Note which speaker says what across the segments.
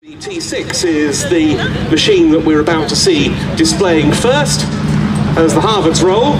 Speaker 1: The T6 is the machine that we're about to see displaying first as the Harvards roll.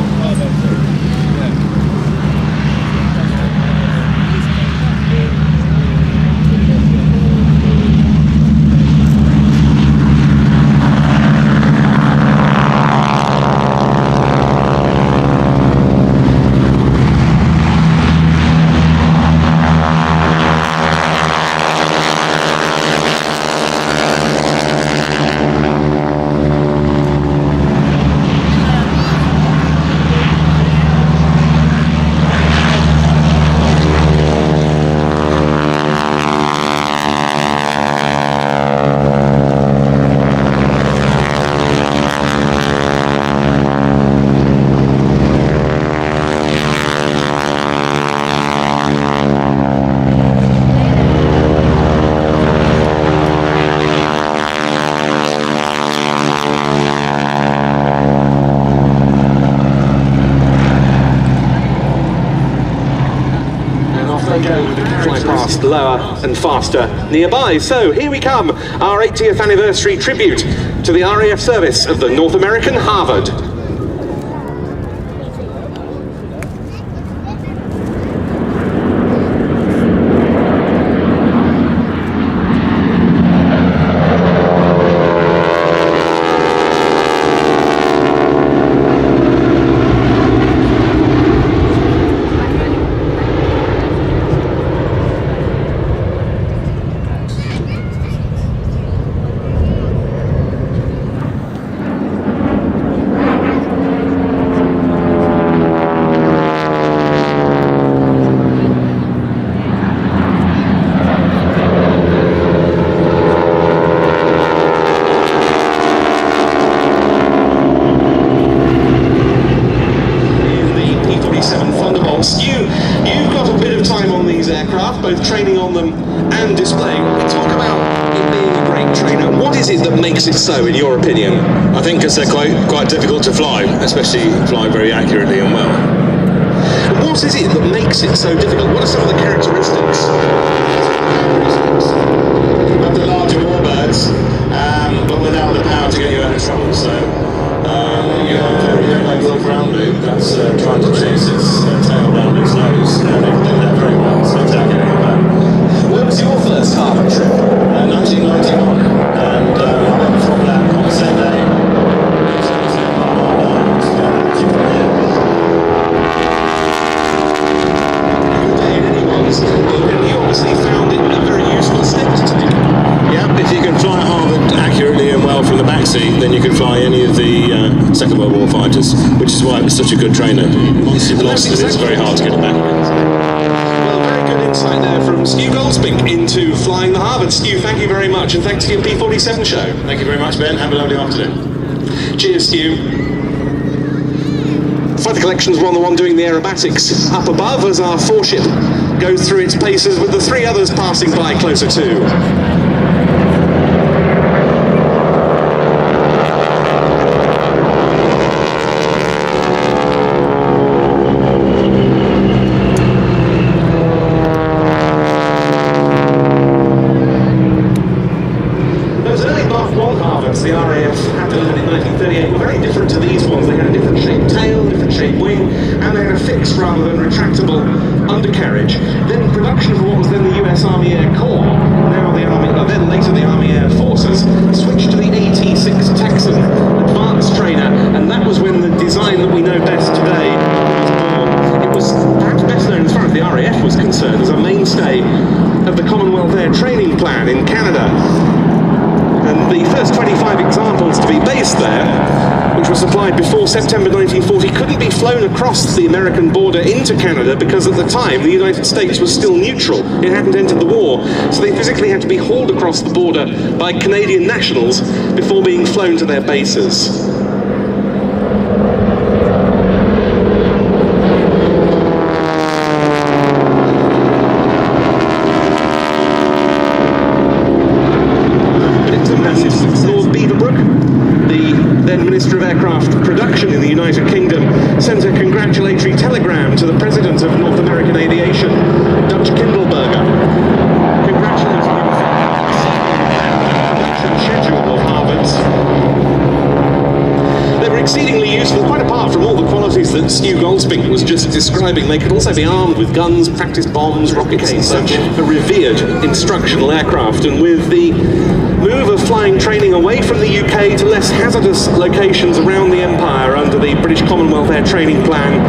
Speaker 1: Fly past lower and faster nearby. So here we come, our 80th anniversary tribute to the RAF service of the North American Harvard. You've got a bit of time on these aircraft, both training on them and displaying. Talk about it being a great trainer. What is it that makes it so, in your opinion?
Speaker 2: I think because they're quite difficult to fly, especially flying very accurately and well.
Speaker 1: And what is it that makes it so difficult? What are some of the characteristics?
Speaker 2: Of the larger warbirds, but without the power to get you out of trouble. So you don't like little ground loop that's trying to chase its tail around its nose. They do that very well, so exactly like that.
Speaker 1: Where was your first Harvard trip?
Speaker 2: 1991, and I went from that on the same day.
Speaker 1: You obviously found it a very useful step to take.
Speaker 2: Yeah, if you can fly Harvard accurately and well from the backseat, then you can fly any of the Second World War fighters, which is why it was such a good trainer. Once you've lost it, it's very hard to get it back again.
Speaker 1: Well, very good insight there from Stu Goldspink into flying the Harvard. Stu, thank you very much, and thanks to the P47 show.
Speaker 2: Thank you very much, Ben. Have a lovely afternoon.
Speaker 1: Cheers, Stu. Fighter Collections were on the one doing the aerobatics up above as our four-ship goes through its paces with the three others passing by closer to. The RAF had delivered in 1938 were very different to these ones. They had a different shaped tail, different shaped wing, and they had a fixed rather than retractable undercarriage. Then production for what was then the US Army Air Corps, now the Army, then later the Army Air Forces, switched to the AT-6 Texan advanced trainer, and that was when the design that we know best today was born. It was perhaps best known as far as the RAF was concerned as a mainstay of the Commonwealth Air Training Plan in Canada. And the first 25 examples to be based there, which were supplied before September 1940, couldn't be flown across the American border into Canada because at the time the United States was still neutral. It hadn't entered the war, so they physically had to be hauled across the border by Canadian nationals before being flown to their bases. Minister of Aircraft Production in the United Kingdom sent a congratulatory telegram to the President of North American Aviation, Dutch Kindleberger, congratulating him. that Stu Goldspink was just describing, they could also be armed with guns, practice bombs, rockets, and such. A revered instructional aircraft, and with the move of flying training away from the UK to less hazardous locations around the Empire under the British Commonwealth Air Training Plan,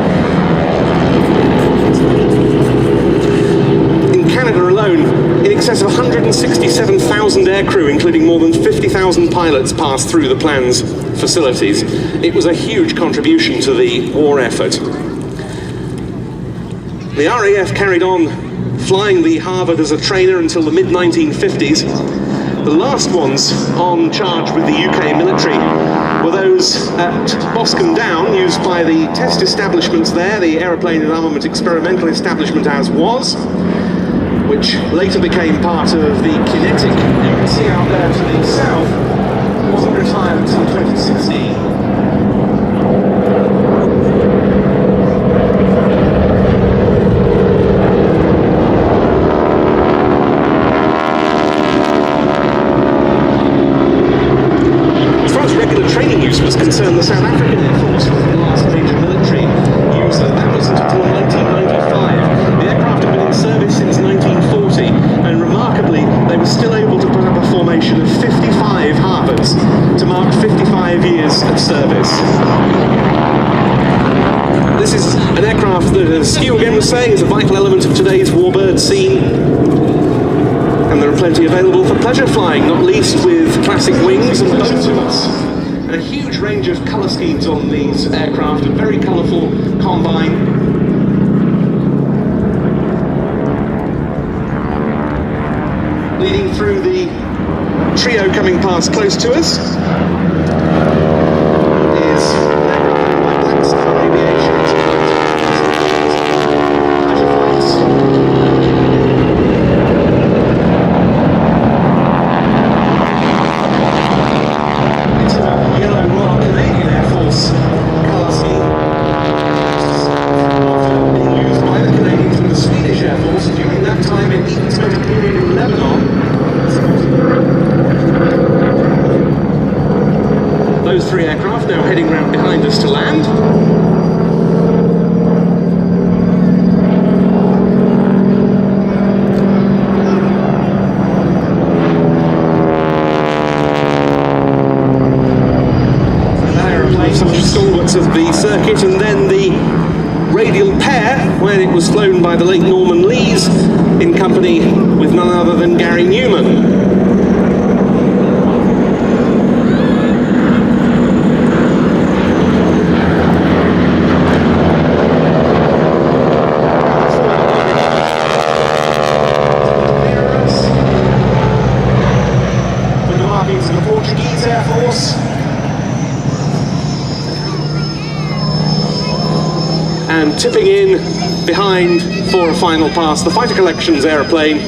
Speaker 1: in Canada alone, in excess of 167,000 aircrew, including more than 50,000 pilots, passed through the plan's facilities. It was a huge contribution to the war effort. The RAF carried on flying the Harvard as a trainer until the mid-1950s. The last ones on charge with the UK military were those at Boscombe Down, used by the test establishments there, the Aeroplane and Armament Experimental Establishment as was, which later became part of the Kinetic. You can see out there to the south, wasn't retired until 2016. Was concerned, the South African Air Force was the last major military user. That wasn't until 1995. The aircraft had been in service since 1940, and remarkably, they were still able to put up a formation of 55 Harvards to mark 55 years of service. This is an aircraft that, as Stu again was saying, is a vital element of today's warbird scene. And there are plenty available for pleasure flying, not least with classic wings and boats. A huge range of colour schemes on these aircraft, a very colourful combine. Leading through the trio coming past close to us is Black Star Aviation. Those three aircraft now heading round behind us to land. That aeroplane, such stalwarts of the circuit, and then the radial pair, when it was flown by the late Norman Lees in company with none other than Gary Newman. And tipping in behind for a final pass, the Fighter Collections aeroplane.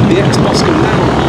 Speaker 1: The ex-Boscombe Down